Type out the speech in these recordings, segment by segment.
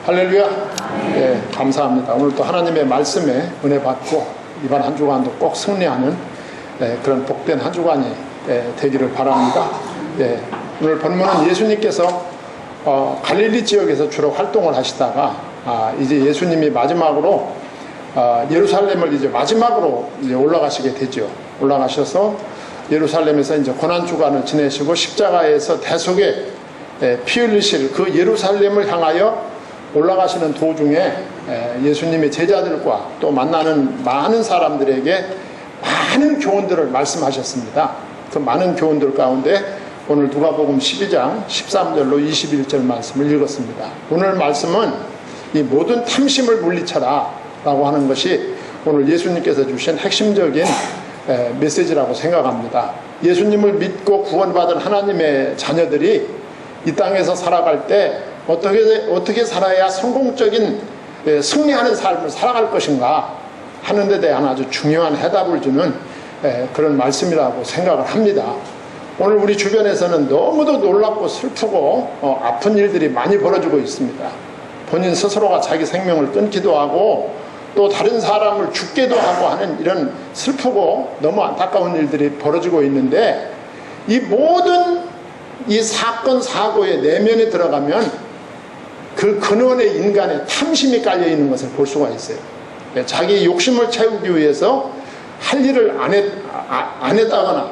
할렐루야. 예, 감사합니다. 오늘 또 하나님의 말씀에 은혜 받고 이번 한 주간도 꼭 승리하는 그런 복된 한 주간이 되기를 바랍니다. 오늘 본문은 예수님께서 갈릴리 지역에서 주로 활동을 하시다가 이제 예수님이 마지막으로 예루살렘을 이제 마지막으로 이제 올라가시게 되죠. 올라가셔서 예루살렘에서 이제 고난 주간을 지내시고 십자가에서 대속에 피 흘리실 그 예루살렘을 향하여 올라가시는 도중에 예수님의 제자들과 또 만나는 많은 사람들에게 많은 교훈들을 말씀하셨습니다. 그 많은 교훈들 가운데 오늘 누가복음 12장 13절로 21절 말씀을 읽었습니다. 오늘 말씀은 이 모든 탐심을 물리쳐라 라고 하는 것이 오늘 예수님께서 주신 핵심적인 메시지라고 생각합니다. 예수님을 믿고 구원받은 하나님의 자녀들이 이 땅에서 살아갈 때 어떻게 살아야 성공적인 승리하는 삶을 살아갈 것인가 하는 데 대한 아주 중요한 해답을 주는 그런 말씀이라고 생각을 합니다. 오늘 우리 주변에서는 너무도 놀랍고 슬프고 아픈 일들이 많이 벌어지고 있습니다. 본인 스스로가 자기 생명을 끊기도 하고 또 다른 사람을 죽게도 하고 하는 이런 슬프고 너무 안타까운 일들이 벌어지고 있는데, 이 모든 이 사건 사고의 내면에 들어가면 그 근원에 인간의 탐심이 깔려 있는 것을 볼 수가 있어요. 자기 욕심을 채우기 위해서 할 일을 안 했다거나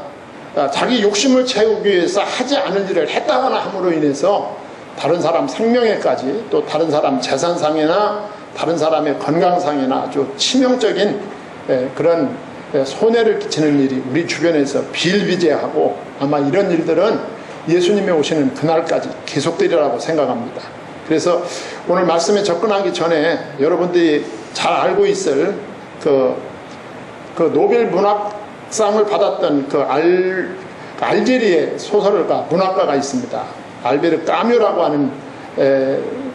자기 욕심을 채우기 위해서 하지 않을 일을 했다거나 함으로 인해서 다른 사람 생명에까지 또 다른 사람 재산상이나 다른 사람의 건강상이나 아주 치명적인 그런 손해를 끼치는 일이 우리 주변에서 비일비재하고, 아마 이런 일들은 예수님이 오시는 그날까지 계속되리라고 생각합니다. 그래서 오늘 말씀에 접근하기 전에 여러분들이 잘 알고 있을 그 노벨 문학상을 받았던 그 알제리의 소설가 문학가가 있습니다. 알베르 까뮤라고 하는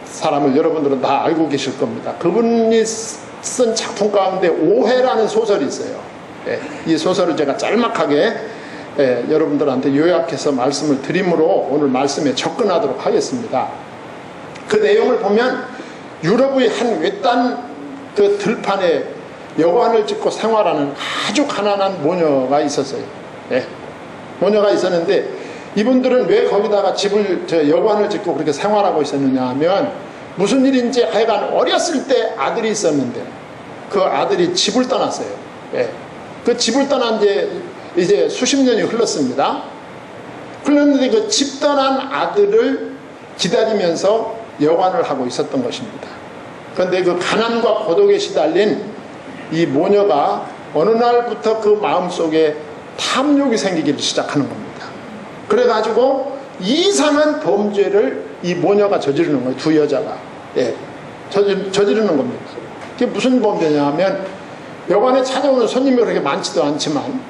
사람을 여러분들은 다 알고 계실 겁니다. 그분이 쓴 작품 가운데 오해라는 소설이 있어요. 이 소설을 제가 짤막하게 여러분들한테 요약해서 말씀을 드림으로 오늘 말씀에 접근하도록 하겠습니다. 그 내용을 보면 유럽의 한 외딴 그 들판에 여관을 짓고 생활하는 아주 가난한 모녀가 있었어요. 모녀가 있었는데 이분들은 왜 거기다가 여관을 짓고 그렇게 생활하고 있었느냐 하면, 무슨 일인지 하여간 어렸을 때 아들이 있었는데 그 아들이 집을 떠났어요. 그 집을 떠난 이제 수십 년이 흘렀습니다. 흘렀는데 그 집 떠난 아들을 기다리면서 여관을 하고 있었던 것입니다. 그런데 그 가난과 고독에 시달린 이 모녀가 어느 날부터 그 마음속에 탐욕이 생기기 시작하는 겁니다. 그래가지고 이상한 범죄를 이 모녀가 저지르는 거예요. 두 여자가 저지르는 겁니다. 그게 무슨 범죄냐 하면, 여관에 찾아오는 손님이 그렇게 많지도 않지만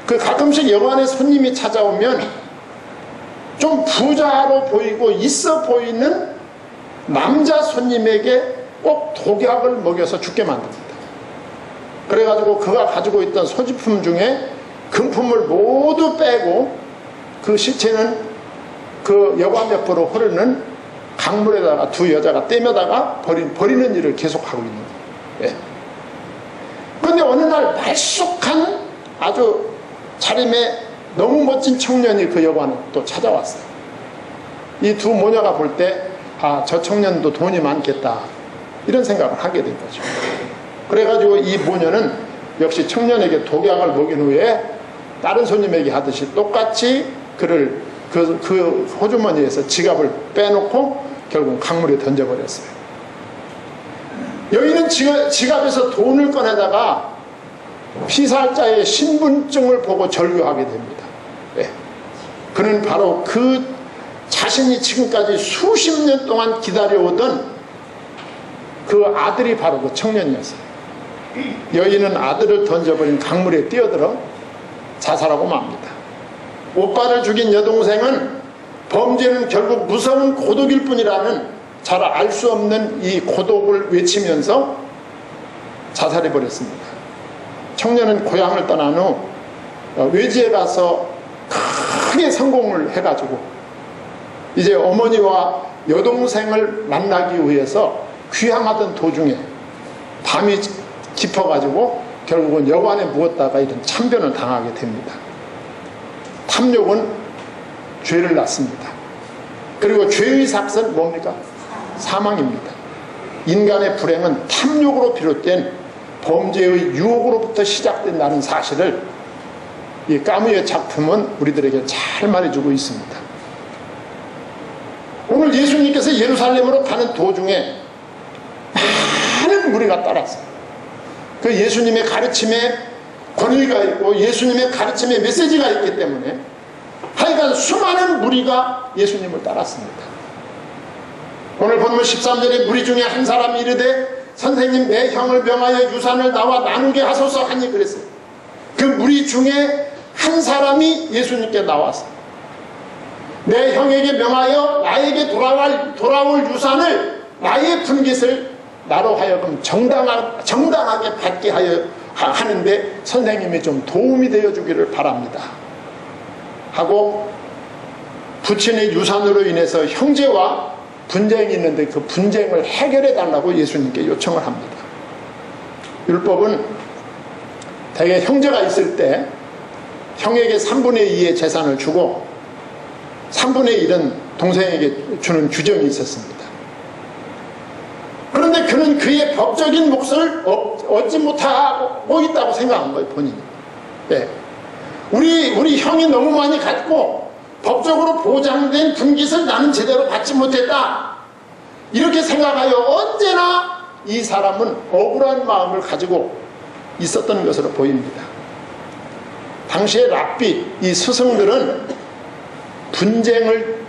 그 가끔씩 여관에 손님이 찾아오면 좀 부자로 보이고 있어 보이는 남자 손님에게 꼭 독약을 먹여서 죽게 만듭니다. 그래가지고 그가 가지고 있던 소지품 중에 금품을 모두 빼고 그 시체는 그 여관 옆으로 흐르는 강물에다가 두 여자가 떼매다가 버리는 일을 계속하고 있는 거예요. 그런데 어느 날 말쑥한 아주 차림에 너무 멋진 청년이 그 여관에 또 찾아왔어요. 이 두 모녀가 볼 때 저 청년도 돈이 많겠다 이런 생각을 하게 된 거죠. 그래가지고 이 모녀는 역시 청년에게 독약을 먹인 후에 다른 손님에게 하듯이 똑같이 그를 그 호주머니에서 지갑을 빼놓고 결국 강물에 던져버렸어요. 여인은 지갑에서 돈을 꺼내다가 피살자의 신분증을 보고 절규하게 됩니다. 그는 바로 그 자신이 지금까지 수십 년 동안 기다려오던 그 아들이 바로 그 청년이었어요. 여인은 아들을 던져버린 강물에 뛰어들어 자살하고 맙니다. 오빠를 죽인 여동생은 범죄는 결국 무서운 고독일 뿐이라는 잘 알 수 없는 이 고독을 외치면서 자살해버렸습니다. 청년은 고향을 떠난 후 외지에 가서 크게 성공을 해가지고 이제 어머니와 여동생을 만나기 위해서 귀향하던 도중에 밤이 깊어가지고 결국은 여관에 묵었다가 이런 참변을 당하게 됩니다. 탐욕은 죄를 낳습니다. 그리고 죄의 삭은 뭡니까? 사망입니다. 인간의 불행은 탐욕으로 비롯된 범죄의 유혹으로부터 시작된다는 사실을 이 까무의 작품은 우리들에게 잘 말해주고 있습니다. 오늘 예수님께서 예루살렘으로 가는 도중에 많은 무리가 따랐어요. 그 예수님의 가르침에 권위가 있고 예수님의 가르침에 메시지가 있기 때문에 하여간 수많은 무리가 예수님을 따랐습니다. 오늘 본문 13절에 무리 중에 한 사람이 이르되 선생님 내 형을 명하여 유산을 나와 나누게 하소서 하니 그랬어요. 그 무리 중에 한 사람이 예수님께 나왔어요. 내 형에게 명하여 나에게 돌아올 유산을 나의 분깃을 나로 하여금 정당하게 받게 하는데 선생님이 좀 도움이 되어 주기를 바랍니다 하고 부친의 유산으로 인해서 형제와 분쟁이 있는데 그 분쟁을 해결해 달라고 예수님께 요청을 합니다. 율법은 대개 형제가 있을 때 형에게 3분의 2의 재산을 주고 3분의 1은 동생에게 주는 규정이 있었습니다. 그런데 그는 그의 법적인 몫을 얻지 못하고 있다고 생각한 거예요, 본인이. 네. 우리 형이 너무 많이 갖고 법적으로 보장된 분깃을 나는 제대로 받지 못했다. 이렇게 생각하여 언제나 이 사람은 억울한 마음을 가지고 있었던 것으로 보입니다. 당시의 랍비, 이 스승들은 분쟁을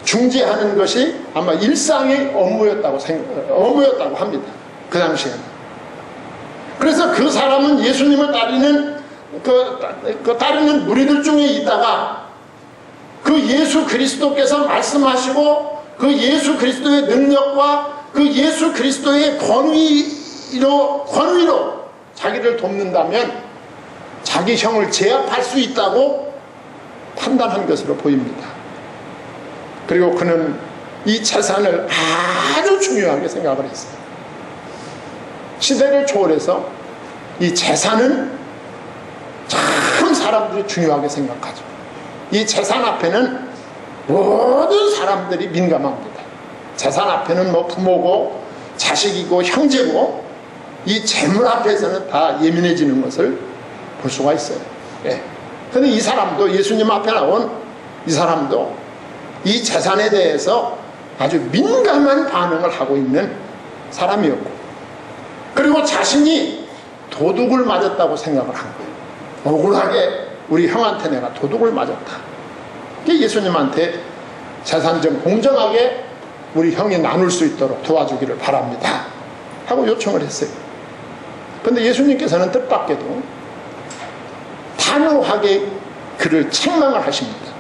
중재하는 것이 아마 일상의 업무였다고 합니다. 그 당시에는. 그래서 그 사람은 예수님을 따르는 무리들 중에 있다가 그 예수 그리스도께서 말씀하시고 그 예수 그리스도의 능력과 그 예수 그리스도의 권위로 자기를 돕는다면 자기 형을 제압할 수 있다고 판단한 것으로 보입니다. 그리고 그는 이 재산을 아주 중요하게 생각을 했어요. 시대를 초월해서 이 재산은 참 사람들이 중요하게 생각하죠. 이 재산 앞에는 모든 사람들이 민감합니다. 재산 앞에는 뭐 부모고 자식이고 형제고 이 재물 앞에서는 다 예민해지는 것을 볼 수가 있어요. 예. 그런데 이 사람도 예수님 앞에 나온 이 사람도 이 재산에 대해서 아주 민감한 반응을 하고 있는 사람이었고 그리고 자신이 도둑을 맞았다고 생각을 한 거예요. 억울하게 우리 형한테 내가 도둑을 맞았다. 예수님한테 재산 좀 공정하게 우리 형이 나눌 수 있도록 도와주기를 바랍니다 하고 요청을 했어요. 그런데 예수님께서는 뜻밖에도 단호하게 그를 책망을 하십니다.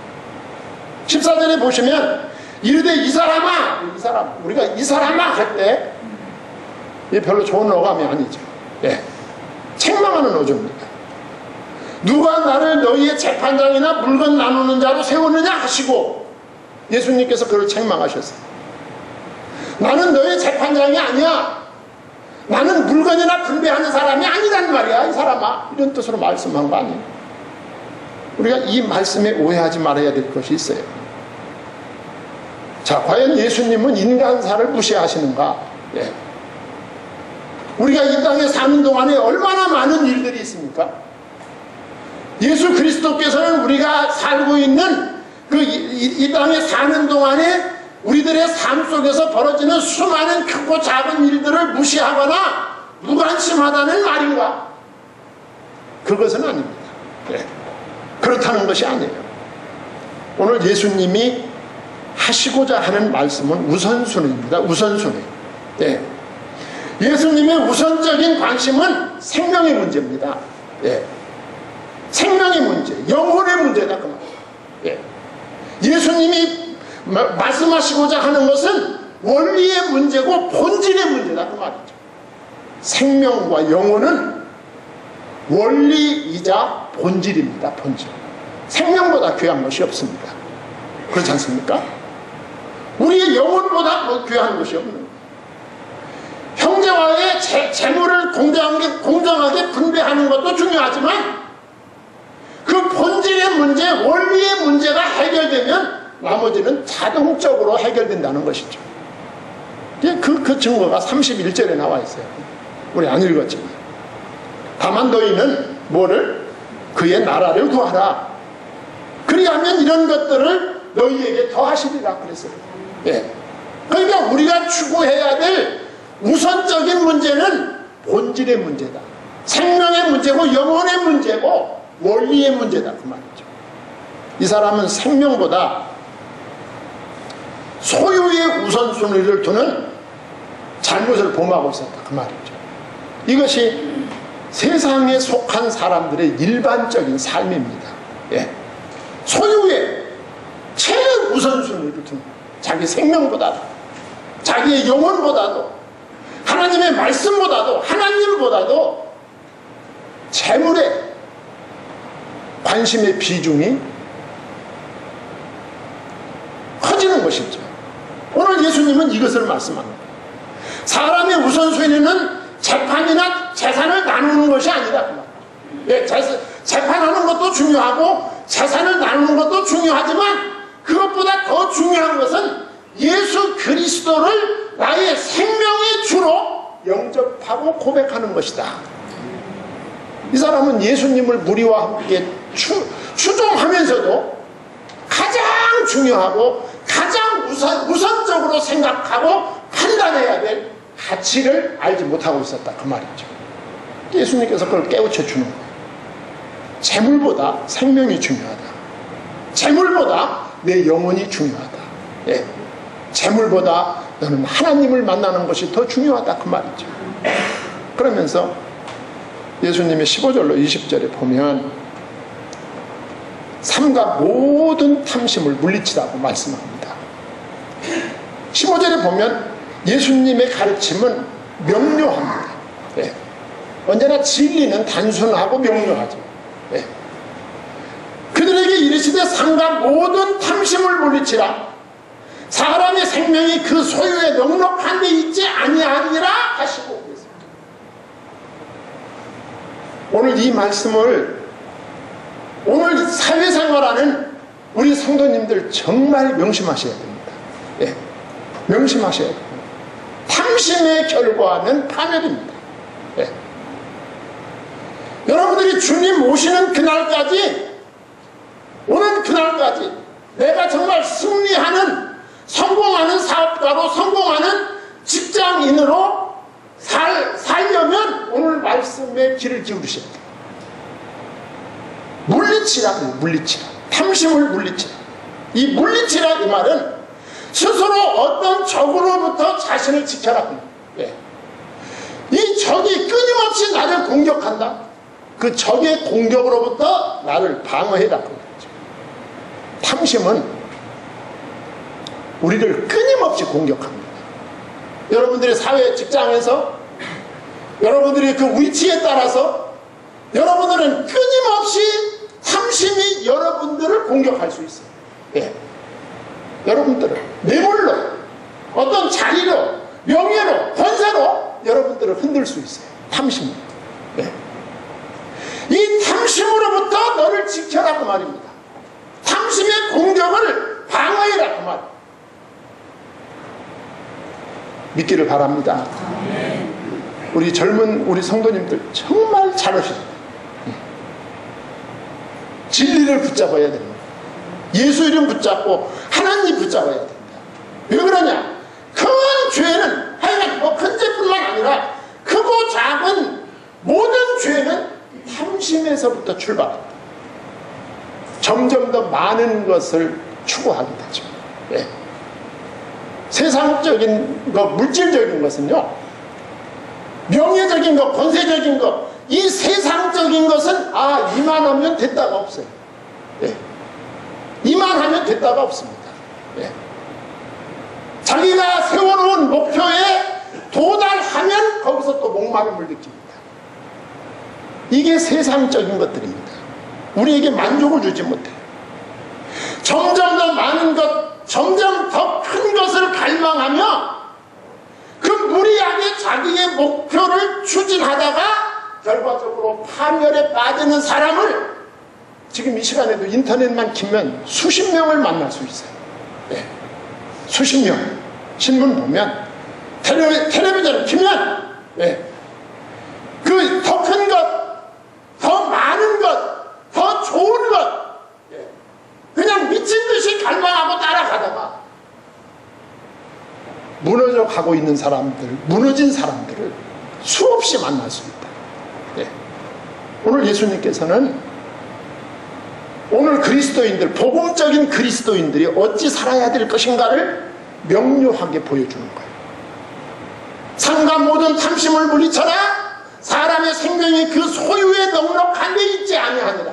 14절에 보시면 이르되 이 사람아 우리가 이 사람아 할 때 이게 별로 좋은 어감이 아니죠. 예. 책망하는 어조입니다. 누가 나를 너희의 재판장이나 물건 나누는 자로 세우느냐 하시고 예수님께서 그를 책망하셨어요. 나는 너의 재판장이 아니야. 나는 물건이나 분배하는 사람이 아니란 말이야 이 사람아. 이런 뜻으로 말씀한 거 아니에요. 우리가 이 말씀에 오해하지 말아야 될 것이 있어요. 자, 과연 예수님은 인간사를 무시하시는가? 예. 우리가 이 땅에 사는 동안에 얼마나 많은 일들이 있습니까? 예수 그리스도께서는 우리가 살고 있는 이 땅에 사는 동안에 우리들의 삶 속에서 벌어지는 수많은 크고 작은 일들을 무시하거나 무관심하다는 말인가? 그것은 아닙니다. 예. 그렇다는 것이 아니에요. 오늘 예수님이 하시고자 하는 말씀은 우선순위입니다. 우선순위. 예. 예수님의 우선적인 관심은 생명의 문제입니다. 예. 생명의 문제, 영혼의 문제다 그 말이에요. 예. 예수님이 말씀하시고자 하는 것은 원리의 문제고 본질의 문제다 그 말이죠. 생명과 영혼은 원리이자 본질입니다. 본질. 생명보다 귀한 것이 없습니다. 그렇지 않습니까? 우리의 영혼보다 더 귀한 것이 없는 거예요. 형제와의 재물을 공정하게 분배하는 것도 중요하지만 그 본질의 문제, 원리의 문제가 해결되면 나머지는 자동적으로 해결된다는 것이죠. 그 증거가 31절에 나와 있어요. 우리 안 읽었지만. 다만 너희는 뭐를? 그의 나라를 구하라. 그리하면 이런 것들을 너희에게 더하시리라 그랬어요. 예. 그러니까 우리가 추구해야 될 우선적인 문제는 본질의 문제다. 생명의 문제고 영혼의 문제고 원리의 문제다 그 말이죠. 이 사람은 생명보다 소유의 우선순위를 두는 잘못을 범하고 있었다 그 말이죠. 이것이 세상에 속한 사람들의 일반적인 삶입니다. 예. 소유의 최우선순위를 두는 자기 생명보다도 자기의 영혼보다도 하나님의 말씀보다도 하나님보다도 재물에 관심의 비중이 커지는 것이죠. 오늘 예수님은 이것을 말씀합니다. 사람의 우선순위는 재판이나 재산을 나누는 것이 아니다. 예, 재판하는 것도 중요하고 재산을 나누는 것도 중요하지만 그것보다 더 중요한 것은 예수 그리스도를 나의 생명의 주로 영접하고 고백하는 것이다. 이 사람은 예수님을 무리와 함께 추종하면서도 가장 중요하고 가장 우선적으로 생각하고 판단해야 될 가치를 알지 못하고 있었다 그 말이죠. 예수님께서 그걸 깨우쳐 주는 거예요. 재물보다 생명이 중요하다. 재물보다 내 영혼이 중요하다. 예. 재물보다 너는 하나님을 만나는 것이 더 중요하다 그 말이죠. 그러면서 예수님이 15절로 20절에 보면 삼가 모든 탐심을 물리치라고 말씀합니다. 15절에 보면 예수님의 가르침은 명료합니다. 예. 언제나 진리는 단순하고 명료하죠. 예. 그들에게 이르시되 삼가 모든 탐심을 물리치라. 사람의 생명이 그 소유에 넉넉한 데 있지 아니하리라 하시고 계십니다. 오늘 이 말씀을 오늘 사회생활하는 우리 성도님들 정말 명심하셔야 됩니다. 예. 명심하셔야 됩니다. 탐심의 결과는 파멸입니다. 예. 여러분들이 주님 오시는 그날까지 오는 그날까지 내가 정말 승리하는 성공하는 사업가로 성공하는 직장인으로 살려면 오늘 말씀에 귀를 기울이셔야 돼요. 물리치라고요. 물리치라. 탐심을 물리치라. 이 물리치라 이 말은 스스로 어떤 적으로부터 자신을 지켜라. 예. 이 적이 끊임없이 나를 공격한다. 그 적의 공격으로부터 나를 방어해라. 탐심은 우리를 끊임없이 공격합니다. 여러분들의 사회 직장에서 여러분들의 그 위치에 따라서 여러분들은 끊임없이 탐심이 여러분들을 공격할 수 있어요. 예. 여러분들은 뇌물로 어떤 자리로 명예로 권세로 여러분들을 흔들 수 있어요. 탐심으로. 예. 이 탐심으로부터 너를 지켜라 그 말입니다. 탐심의 공격을 방어해라 그 말. 믿기를 바랍니다. 우리 젊은 우리 성도님들 정말 잘하십니다. 진리를 붙잡아야 됩니다. 예수 이름 붙잡고 하나님 붙잡아야 됩니다. 왜 그러냐? 큰 죄는 하여간 뭐 큰 죄뿐만 아니라 크고 작은 모든 죄는 탐심에서부터 출발합니다. 점점 더 많은 것을 추구하게 되죠. 예. 세상적인 것, 물질적인 것은요, 명예적인 것, 권세적인 것, 이 세상적인 것은 이만하면 됐다가 없어요. 예. 이만하면 됐다가 없습니다. 예. 자기가 세워놓은 목표에 도달하면 거기서 또 목마름을 느낍니다. 이게 세상적인 것들입니다. 우리에게 만족을 주지 못해요. 점점 더 많은 것, 점점 더 큰 것을 갈망하며 그 무리하게 자기의 목표를 추진하다가 결과적으로 파멸에 빠지는 사람을 지금 이 시간에도 인터넷만 키면 수십 명을 만날 수 있어요. 네. 수십 명. 신문 보면 텔레비전을 키면 네. 그 더 큰 것, 더 많은 것, 더 좋은 것 네. 그냥 미친 듯이 갈망하고 따라가다가 무너져 가고 있는 사람들, 무너진 사람들을 수없이 만날 수 있다. 네. 오늘 예수님께서는 오늘 그리스도인들, 복음적인 그리스도인들이 어찌 살아야 될 것인가를 명료하게 보여주는 거예요. 상과 모든 탐심을 물리쳐라. 사람의 생명이 그 소유에 넉넉한 데 있지 아니하니라.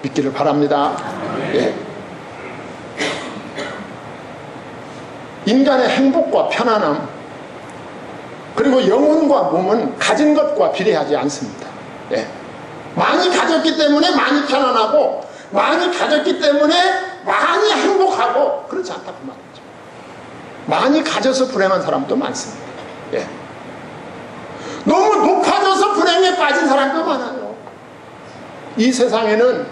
믿기를 바랍니다. 예. 인간의 행복과 편안함 그리고 영혼과 몸은 가진 것과 비례하지 않습니다. 예. 많이 가졌기 때문에 많이 편안하고 많이 가졌기 때문에 많이 행복하고 그렇지 않다 그 말이죠. 많이 가져서 불행한 사람도 많습니다. 예. 너무 높아져서 불행에 빠진 사람도 많아요. 이 세상에는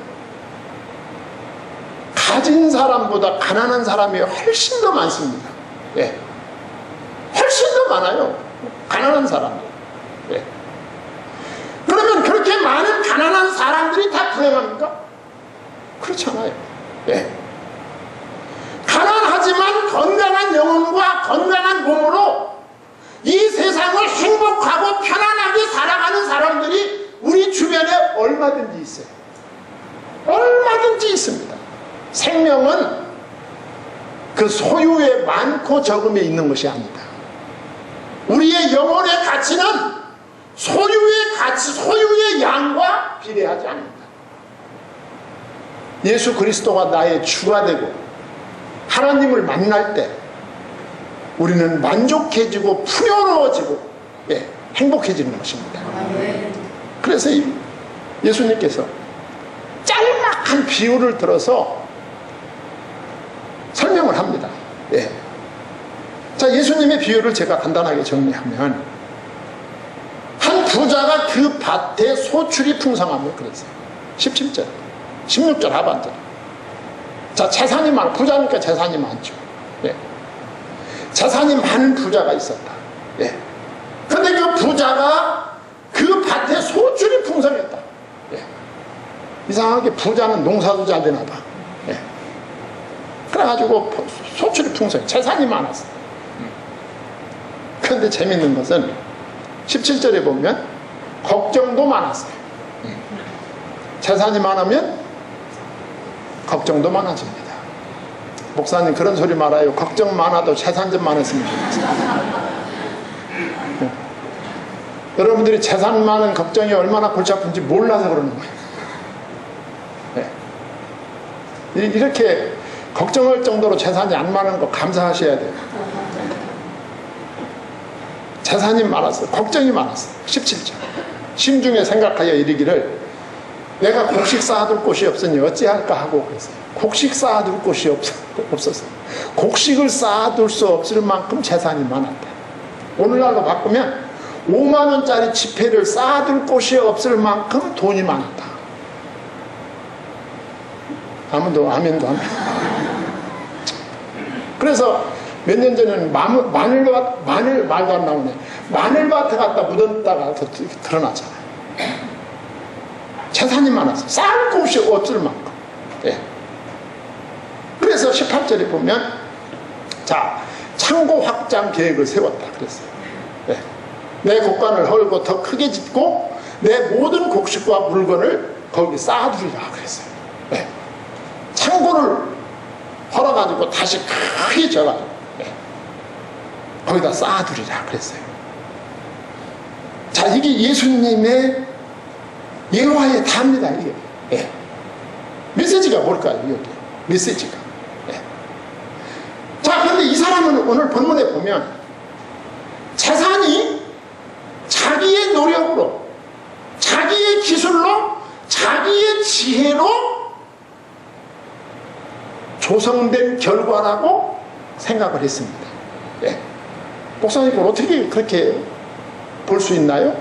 가진 사람보다 가난한 사람이 훨씬 더 많습니다. 예. 훨씬 더 많아요. 가난한 사람들. 예. 그러면 그렇게 많은 가난한 사람들이 다 불행합니까? 그렇지 않아요. 예. 가난하지만 건강한 영혼과 건강한 몸으로 이 세상을 행복하고 편안하게 살아가는 사람들이 우리 주변에 얼마든지 있어요. 얼마든지 있습니다. 생명은 그 소유의 많고 적음에 있는 것이 아니다. 우리의 영혼의 가치는 소유의 가치, 소유의 양과 비례하지 않는다. 예수 그리스도가 나의 주가 되고 하나님을 만날 때 우리는 만족해지고 풍요로워지고 예, 행복해지는 것입니다. 그래서 예수님께서 짤막한 비유를 들어서 설명을 합니다. 예. 자, 예수님의 비유를 제가 간단하게 정리하면 한 부자가 그 밭에 소출이 풍성하며 그랬어요. 17절 16절 하반절. 자, 재산이 많아. 부자니까 재산이 많죠. 예. 재산이 많은 부자가 있었다. 예. 근데 그 부자가 그 밭에 소출이 풍성했다. 예. 이상하게 부자는 농사도 잘 되나 봐. 예. 그래가지고 소출이 풍성해. 재산이 많았어. 그런데 재밌는 것은 17절에 보면 걱정도 많았어요. 재산이 많으면 걱정도 많아집니다. 목사님 그런 소리 말아요. 걱정 많아도 재산 좀 많았으면 좋겠어요. 여러분들이 재산 많은 걱정이 얼마나 골치 아픈지 몰라서 그러는 거예요. 네. 이렇게 걱정할 정도로 재산이 안 많은 거 감사하셔야 돼요. 재산이 많았어요. 걱정이 많았어요. 17절. 심중에 생각하여 이르기를 내가 곡식 쌓아둘 곳이 없으니 어찌할까 하고 그랬어요. 곡식 쌓아둘 곳이 없었어요. 곡식을 쌓아둘 수 없을 만큼 재산이 많았다. 오늘날로 바꾸면 5만 원짜리 지폐를 쌓아둘 곳이 없을 만큼 돈이 많았다. 아무도 아멘도 안 해. 그래서 몇 년 전에는 마늘 말도 안 나오네. 마늘밭에 갖다 묻었다가 드러나잖아요. 재산이 많아서 쌓을 곳이 없을 만큼. 예. 그래서 18절에 보면 자, 창고 확장 계획을 세웠다 그랬어요. 예. 내 곡간을 헐고 더 크게 짓고 내 모든 곡식과 물건을 거기 쌓아두리라 그랬어요. 예. 창고를 헐어가지고 다시 크게 져가지고 예. 거기다 쌓아두리라 그랬어요. 자, 이게 예수님의 예화에 답니다. 이게 예. 메시지가 뭘까요? 여기 메시지가 예. 자, 그런데 이 사람은 오늘 본문에 보면 재산이 자기의 노력으로 자기의 기술로 자기의 지혜로 조성된 결과라고 생각을 했습니다. 예. 목사님 어떻게 그렇게 볼 수 있나요?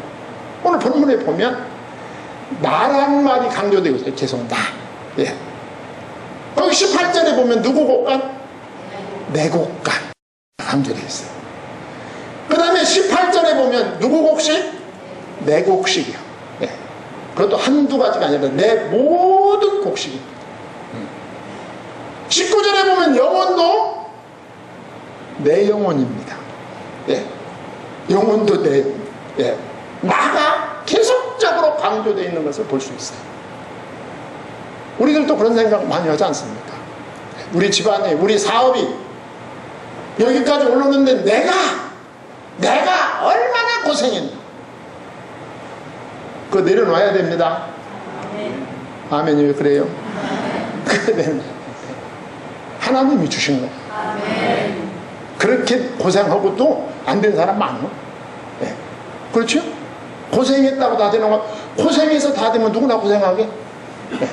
오늘 본문에 보면 나란 말이 강조되고 있어요. 계속 나. 예. 거기 18절에 보면 누구 곡간? 내 곡간 강조되어 있어요. 그 다음에 18절에 보면 누구 곡식? 내 곡식이요. 예. 그것도 한두 가지가 아니라 내 모든 곡식입니다. 19절에 보면 영혼도 내 영혼입니다. 예. 영혼도 내 영혼. 예. 나가 계속적으로 강조되어 있는 것을 볼 수 있어요. 우리들도 그런 생각 많이 하지 않습니까? 우리 집안이, 우리 사업이 여기까지 올랐는데 내가 얼마나 고생했나. 그거 내려놔야 됩니다. 아멘이 왜 그래요? 그래 됩니다. 하나님이 주신 거예요. 그렇게 고생하고도 안 된 사람 많아. 네. 그렇죠? 고생했다고 다 되는 거, 고생해서 다 되면 누구나 고생하게? 네.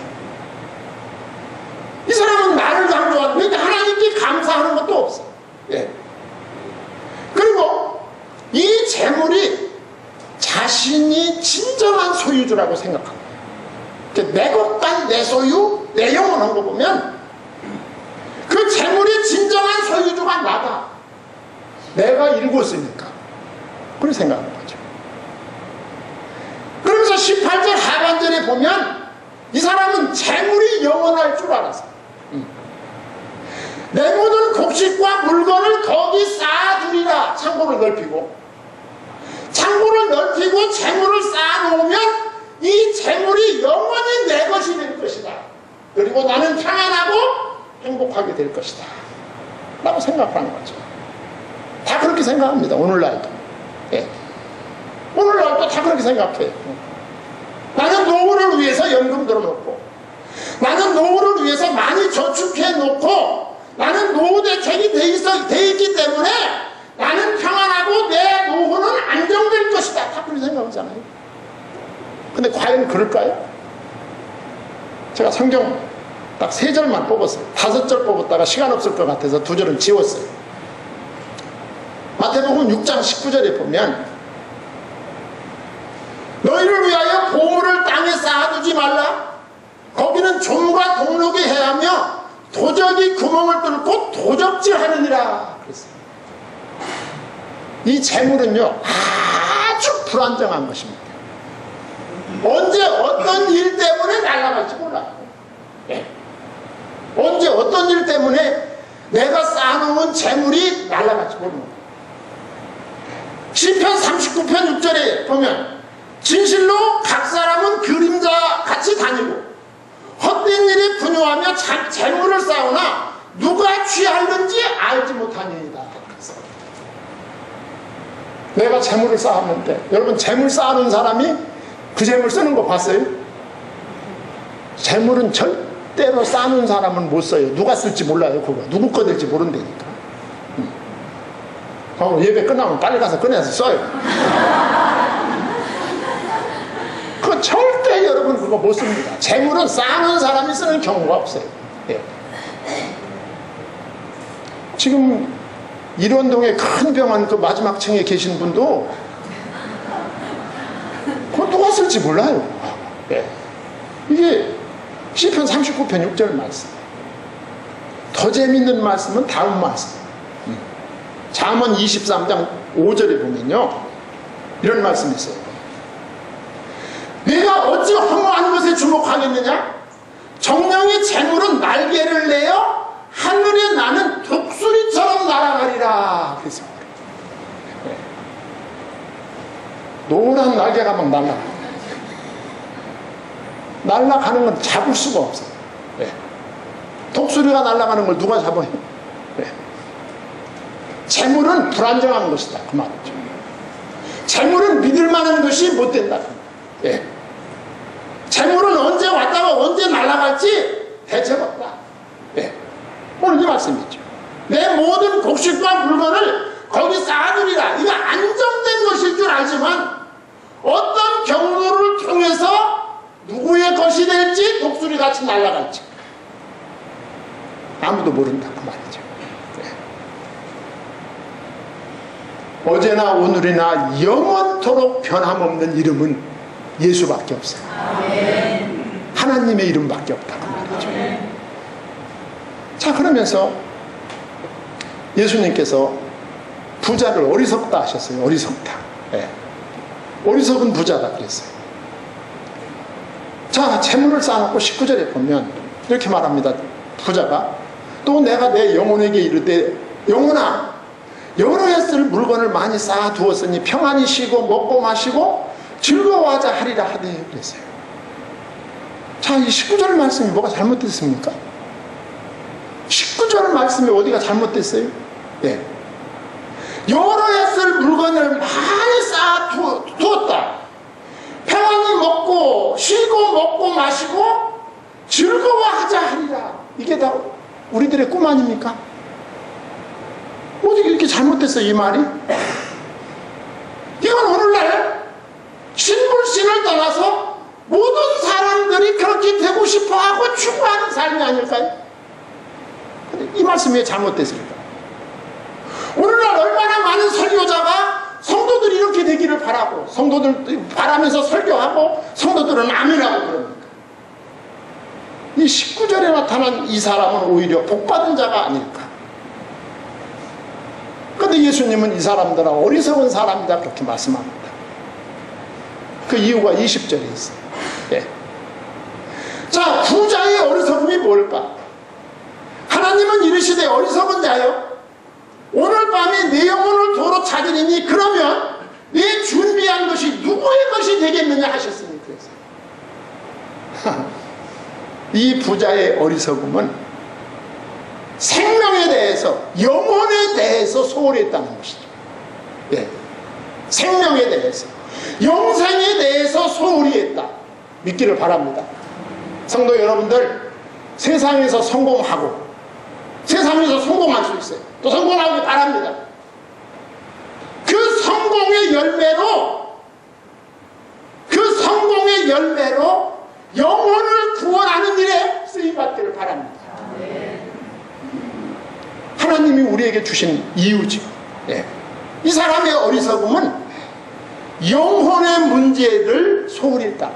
이 사람은 나를 강조하고, 그러니까 하나님께 감사하는 것도 없어. 예. 그리고 이 재물이 자신이 진정한 소유주라고 생각합니다. 내 것간, 내 소유, 내 영혼 한 거 보면 그 재물이 진정한 소유주가 나다. 내가 일궜으니까. 그렇게 생각하는 거죠. 그러면서 18절 하반절에 보면 이 사람은 재물이 영원할 줄 알았어요. 내 모든 곡식과 물건을 거기 쌓아두리라. 창고를 넓히고 재물을 쌓아놓으면 이 재물이 영원히 내 것이 될 것이다. 그리고 나는 평안하고 행복하게 될 것이다 라고 생각하는 거죠. 다 그렇게 생각합니다. 오늘날도. 예. 오늘날도 다 그렇게 생각해요. 나는 노후를 위해서 연금 들어놓고, 나는 노후를 위해서 많이 저축해 놓고, 나는 노후 대책이 돼 있기 때문에 나는 평안하고 내 노후는 안정될 것이다. 다 그렇게 생각하잖아요. 근데 과연 그럴까요? 제가 성경 딱 3절만 뽑았어요. 5절 뽑았다가 시간 없을 것 같아서 2절은 지웠어요. 마태복음 6장 19절에 보면 너희를 위하여 보물을 땅에 쌓아두지 말라. 거기는 좀과 동록이 해하며 도적이 구멍을 뚫고 도적질하느니라 그랬어요. 이 재물은요 아주 불안정한 것입니다. 언제 어떤 일 때문에 날아갈지 몰라요. 예. 언제 어떤 일 때문에 내가 쌓아놓은 재물이 날아갈지 모르는 거예요. 시편 39편 6절에 보면 진실로 각 사람은 그림자 같이 다니고 헛된 일에 분유하며 재물을 쌓으나 누가 취하는지 알지 못하니이다. 내가 재물을 쌓았는데, 여러분 재물 쌓아놓은 사람이 그 재물 쓰는 거 봤어요? 재물은 절대로 쌓아놓은 사람은 못 써요. 누가 쓸지 몰라요. 그거 누구 거 될지 모른다니까. 예배 끝나면 빨리 가서 꺼내서 써요. 그거 절대 여러분 그거 못 씁니다. 재물은 쌓아놓은 사람이 쓰는 경우가 없어요. 예. 지금 일원동의 큰 병원 그 마지막 층에 계신 분도 그거 누가 쓸지 몰라요. 예. 이게 시편 39편 6절 말씀. 더 재밌는 말씀은 다음 말씀. 잠언 23장 5절에 보면요 이런 말씀이 있어요. 내가 어찌 허무한 것에 주목하겠느냐? 정령의 재물은 날개를 내어 하늘에 나는 독수리처럼 날아가리라 그랬습니다. 네. 노란 날개가 막 날아가는 건 잡을 수가 없어요. 네. 독수리가 날아가는 걸 누가 잡아요? 네. 재물은 불안정한 것이다 그 말이죠. 재물은 믿을 만한 것이 못 된다. 예. 재물은 언제 왔다가 언제 날아갈지 대책 없다. 예. 오늘 이 말씀이죠. 내 모든 곡식과 물건을 거기 쌓아두리라. 이거 안정된 것일 줄 알지만 어떤 경로를 통해서 누구의 것이 될지 독수리같이 날아갈지 아무도 모른다 그 말이죠. 어제나 오늘이나 영원토록 변함없는 이름은 예수밖에 없어요. 하나님의 이름밖에 없다 그 말이죠. 자, 그러면서 예수님께서 부자를 어리석다 하셨어요. 어리석다. 어리석은 부자다 그랬어요. 자, 재물을 쌓아놓고 19절에 보면 이렇게 말합니다. 부자가 또 내가 내 영혼에게 이르되 영혼아, 여러 해 쓸 물건을 많이 쌓아두었으니 평안히 쉬고 먹고 마시고 즐거워하자 하리라 하되 그랬어요. 자, 이 19절 말씀이 뭐가 잘못됐습니까? 19절 말씀이 어디가 잘못됐어요? 예. 여러 해 쓸 물건을 많이 쌓아두었다. 평안히 먹고 쉬고 먹고 마시고 즐거워하자 하리라. 이게 다 우리들의 꿈 아닙니까? 어떻게 이렇게 잘못됐어요, 이 말이? 이건 오늘날 신불신을 떠나서 모든 사람들이 그렇게 되고 싶어하고 추구하는 삶이 아닐까요? 근데 이 말씀이 왜 잘못됐을까? 오늘날 얼마나 많은 설교자가 성도들이 이렇게 되기를 바라고 성도들 바라면서 설교하고 성도들은 아멘하고 그럽니까? 이 19절에 나타난 이 사람은 오히려 복받은 자가 아닐까? 그런데 예수님은 이 사람들은 어리석은 사람이다 그렇게 말씀합니다. 그 이유가 20절에 있어요. 네. 자, 부자의 어리석음이 뭘까? 하나님은 이르시되 어리석은 자여, 오늘 밤에 내 영혼을 도로 찾으리니 그러면 내 준비한 것이 누구의 것이 되겠느냐 하셨으니 그래서 이 부자의 어리석음은 생명에 대해서, 영혼에 대해서 소홀히 했다는 것이죠. 예. 생명에 대해서, 영생에 대해서 소홀히 했다. 믿기를 바랍니다. 성도 여러분들, 세상에서 성공하고 세상에서 성공할 수 있어요. 또 성공하기 바랍니다. 그 성공의 열매로 영혼을 구원하는 일에 쓰임받기를 바랍니다. 하나님이 우리에게 주신 이유죠. 예. 이 사람의 어리석음은 영혼의 문제를 소홀히 했다.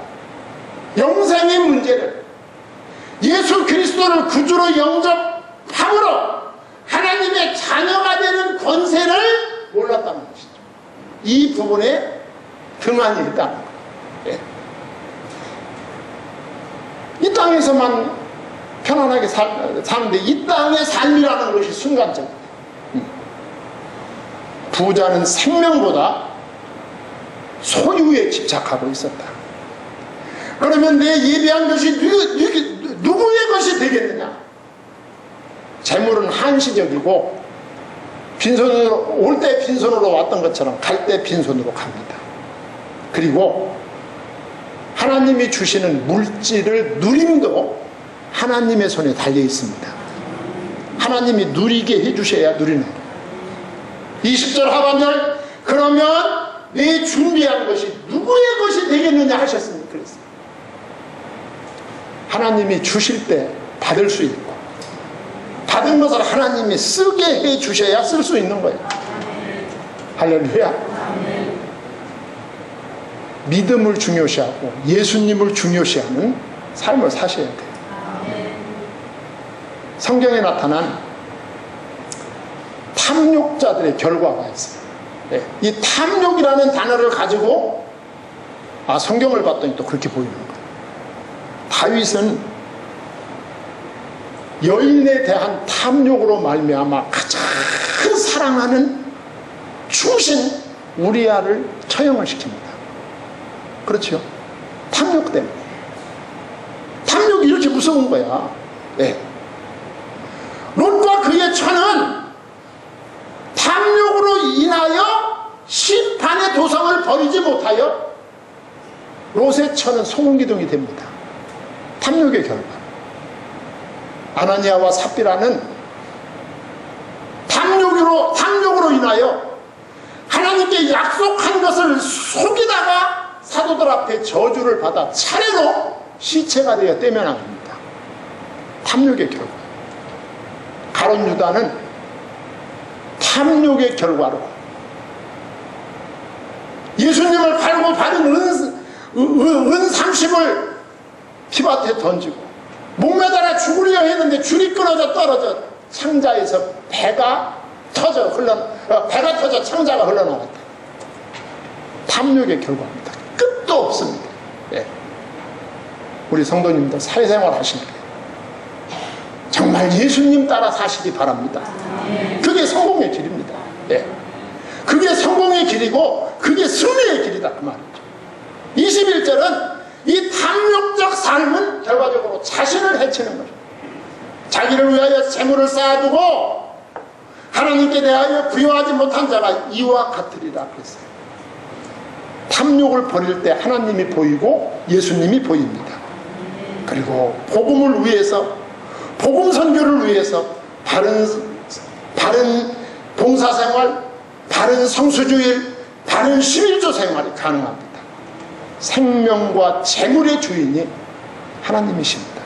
영생의 문제를, 예수 그리스도를 구주로 영접함으로 하나님의 자녀가 되는 권세를 몰랐다는 것이죠. 이 부분에 등한히 있다는 거예요. 예. 이 땅에서만 편안하게 사는데 이 땅의 삶이라는 것이 순간적이에요. 부자는 생명보다 소유에 집착하고 있었다. 그러면 내 예비한 것이 누구의 것이 되겠느냐? 재물은 한시적이고 빈손으로, 올 때 빈손으로 왔던 것처럼 갈 때 빈손으로 갑니다. 그리고 하나님이 주시는 물질을 누림도 하나님의 손에 달려 있습니다. 하나님이 누리게 해주셔야 누리는 거예요. 20절 하반절, 그러면 내 준비한 것이 누구의 것이 되겠느냐 하셨습니다. 그랬어요. 하나님이 주실 때 받을 수 있고, 받은 것을 하나님이 쓰게 해 주셔야 쓸 수 있는 거예요. 할렐루야. 믿음을 중요시하고 예수님을 중요시하는 삶을 사셔야 돼요. 성경에 나타난 탐욕자들의 결과가 있어요. 이 탐욕이라는 단어를 가지고 성경을 봤더니 또 그렇게 보이는 거예요. 다윗은 여인에 대한 탐욕으로 말미암아 가장 사랑하는 충신 우리아를 처형을 시킵니다. 그렇죠? 탐욕 때문에. 탐욕이 이렇게 무서운 거야. 네. 롯과 그의 처는 탐욕으로 인하여 심판의 도성을 버리지 못하여 롯의 처는 소금기둥이 됩니다. 탐욕의 결과. 아나니아와 삽비라는 탐욕으로 인하여 하나님께 약속한 것을 속이다가 사도들 앞에 저주를 받아 차례로 시체가 되어 떼면합니다. 탐욕의 결과. 가룟 유다는 탐욕의 결과로 예수님을 팔고 받은 은 30을 피밭에 던지고 목매달아 죽으려 했는데 줄이 끊어져 떨어져 창자에서 배가 터져 창자가 흘러나왔다. 탐욕의 결과입니다. 끝도 없습니다. 예. 우리 성도님들 사회생활 하실 때 정말 예수님 따라 사시기 바랍니다. 그게 성공의 길입니다. 예. 그게 성공의 길이고 그게 승리의 길이다 그 말이죠. 21절은 이 탐욕적 삶은 결과적으로 자신을 해치는 거죠. 자기를 위하여 재물을 쌓아두고 하나님께 대하여 부여하지 못한 자가 이와 같으리라 그랬어요. 탐욕을 버릴 때 하나님이 보이고 예수님이 보입니다. 그리고 복음을 위해서 복음 선교를 위해서 바른 봉사생활, 바른 성수주일, 바른 11조 생활이 가능합니다. 생명과 재물의 주인이 하나님이십니다.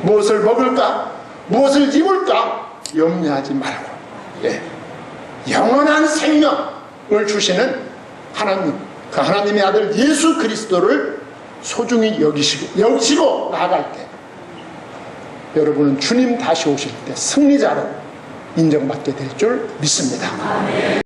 무엇을 먹을까? 무엇을 입을까? 염려하지 말고 영원한 생명을 주시는 하나님, 그 하나님의 아들 예수 그리스도를 소중히 여기시고 나아갈 때 여러분은 주님 다시 오실 때 승리자로 인정받게 될 줄 믿습니다.